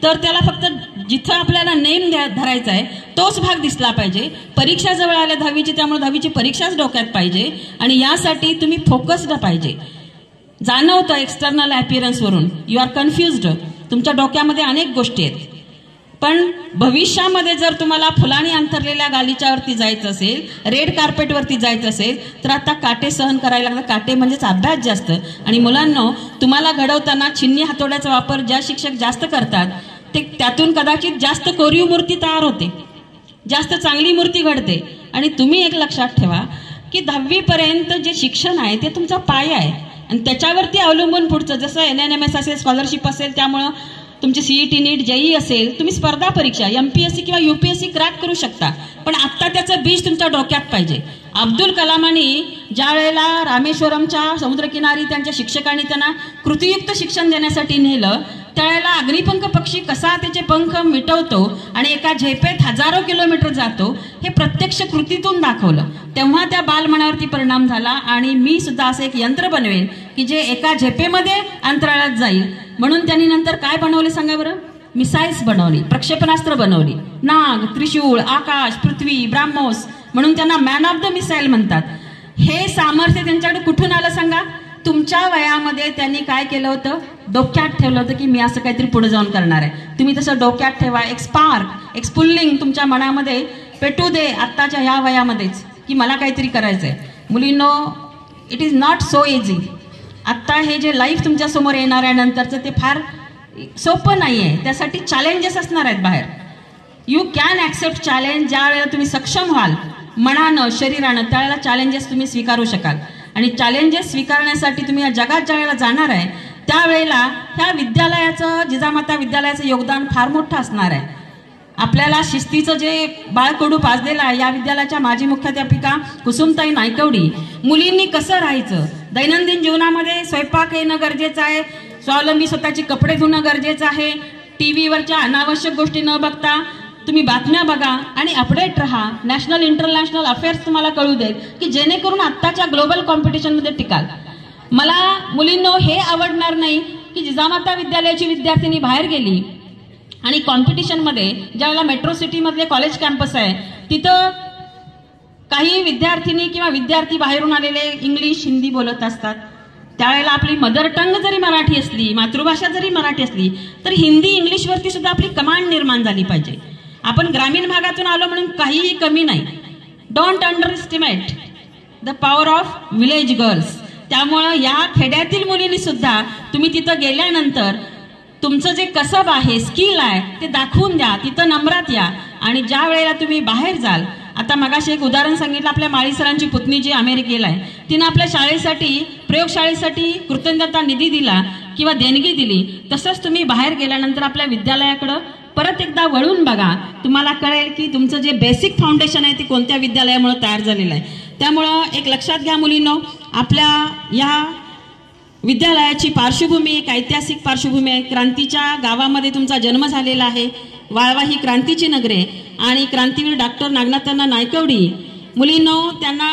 तर त्याला फक्त जिथं आपल्याला नेम धरायचा आहे तोच भाग दिसला पाहिजे। परीक्षा जवळ आल्या 10वीची, त्यामुळे 10वीची परीक्षाच डोक्यात पाहिजे आणि यासाठी तुम्ही फोकस्ड पाहिजे। जाणवतं एक्सटर्नल अपीयरन्स वरून यू आर कन्फ्युज्ड, तुमच्या डोक्यामध्ये अनेक गोष्टी आहेत, पण भविष्यामध्ये जर तुम्हाला फुलांनी अंतरलेल्या गालीच्यावरती जायचं असेल, रेड कार्पेटवरती जायचं असेल तर आता काटे सहन करायला लागतात। काटे म्हणजेच अभ्यास जास्त। आणि मुलांनो, तुम्हाला घडवताना छिन्नी हातोड्याचा वापर ज्या शिक्षक जास्त करतात ते त्यातून कदाचित जास्त कोरीव मूर्ती तयार होते, जास्त चांगली मूर्ती घडते। आणि तुम्ही एक लक्षात ठेवा की 10वी पर्यंत जे शिक्षण आहे ते तुमचा पाया आहे आणि त्याच्यावरती अवलंबून पुढचं, जसं NNMS असेल, स्कॉलरशिप असेल, त्यामुळं तुमची CET नीट JEE असेल, तुम्ही स्पर्धा परीक्षा MPSC किंवा UPSC क्रॅक करू शकता, पण आता त्याचं बीज तुमच्या डोक्यात पाहिजे। अब्दुल कलामांनी ज्या वेळेला रामेश्वरमच्या समुद्रकिनारी त्यांच्या शिक्षकांनी त्यांना कृतीयुक्त शिक्षण देण्यासाठी नेलं, त्यावेळेला अग्निपंख पक्षी कसा त्याचे पंख मिटवतो आणि एका झेपेत हजारो किलोमीटर जातो हे प्रत्यक्ष कृतीतून दाखवलं। तेव्हा त्या बालमनावरती परिणाम झाला आणि मी सुद्धा असं एक यंत्र बनवेन की जे एका झेपेमध्ये अंतराळात जाईल। म्हणून त्यांनी नंतर काय बनवले सांगा बरं? मिसाईल्स बनवली, प्रक्षेपणास्त्र बनवली, नाग, त्रिशूळ, आकाश, पृथ्वी, ब्राह्मोस, म्हणून त्यांना मॅन ऑफ द मिसाईल म्हणतात। हे सामर्थ्य त्यांच्याकडे कुठून आलं सांगा? तुमच्या वयामध्ये त्यांनी काय केलं होतं? डोक्यात ठेवलं होतं की मी असं काहीतरी पुढे जाऊन करणार आहे। तुम्ही तसं डोक्यात ठेवा, एक स्पार्क, एक स्फुल्लिंग तुमच्या मनामध्ये पेटू दे आत्ताच्या ह्या वयामध्येच की मला काहीतरी करायचंय। मुलींनो, it is not so easy. आत्ता हे जे लाईफ तुमच्या समोर येणार आहे नंतरचं ते फार सोपं नाही आहे, त्यासाठी चॅलेंजेस असणार आहेत बाहेर। You can accept challenge. ज्या वेळेला तुम्ही सक्षम व्हाल मनानं, शरीरानं, त्यावेळेला चॅलेंजेस तुम्ही स्वीकारू शकाल। आणि चॅलेंजेस स्वीकारण्यासाठी तुम्ही या जगात ज्या वेळेला जाणार आहे त्यावेळेला ह्या विद्यालयाचं, जिजामाता विद्यालयाचं योगदान फार मोठं असणार आहे। आपल्याला शिस्तीचं जे बाळकडू पाजलेलं आहे, या विद्यालयाच्या माजी मुख्याध्यापिका कुसुमताई नायकवडी, मुलींनी कसं राहायचं, दैनंदिन जीवनामध्ये स्वयंपाक येणं गरजेचं आहे, स्वावलंबी स्वतःची कपडे धुणं गरजेचं आहे, टीव्हीवरच्या अनावश्यक गोष्टी न बघता तुम्ही बातम्या बघा आणि अपडेट राहा, नॅशनल इंटरनॅशनल अफेअर्स तुम्हाला कळू देत की जेणेकरून आत्ताच्या ग्लोबल कॉम्पिटिशनमध्ये टिकाल। मला मुलींनो हे आवडणार नाही की जिजामाता विद्यालयाची विद्यार्थिनी बाहेर गेली आणि कॉम्पिटिशनमध्ये, ज्यावेळेला मेट्रो सिटीमधले कॉलेज कॅम्पस आहे तिथं काही विद्यार्थिनी किंवा विद्यार्थी बाहेरून आलेले इंग्लिश, हिंदी बोलत असतात, त्यावेळेला आपली मदर टंग जरी मराठी असली, मातृभाषा जरी मराठी असली, तर हिंदी इंग्लिशवरती सुद्धा आपली कमांड निर्माण झाली पाहिजे। आपण ग्रामीण भागातून आलो म्हणून काहीही कमी नाही। Don't under estimate the power of village girls. त्यामुळं या खेड्यातील मुलींनी सुद्धा तुम्ही तिथं गेल्यानंतर तुमचं जे कसब आहे, स्किल आहे ते दाखवून द्या, तिथं नम्रात या। आणि ज्या वेळेला तुम्ही बाहेर जाल, आता मगाशी एक उदाहरण सांगितलं, आपल्या माळी सरांची पुतणी जी अमेरिकेला आहे, तिनं आपल्या शाळेसाठी, प्रयोगशाळेसाठी कृतज्ञता निधी दिला किंवा देणगी दिली, तसंच तुम्ही बाहेर गेल्यानंतर आपल्या विद्यालयाकडं परत एकदा वळून बघा, तुम्हाला कळेल की तुमचं जे बेसिक फाउंडेशन आहे ते कोणत्या विद्यालयामुळे तयार झालेलं आहे। त्यामुळं एक लक्षात घ्या मुलींनो, आपल्या या विद्यालयाची पार्श्वभूमी एक ऐतिहासिक पार्श्वभूमी आहे। क्रांतीच्या गावामध्ये तुमचा जन्म झालेला आहे। वाळवा ही क्रांतीची नगरी आहे आणि क्रांतीवीर डॉक्टर नागनाथांना नायकवडी, मुलींनो, त्यांना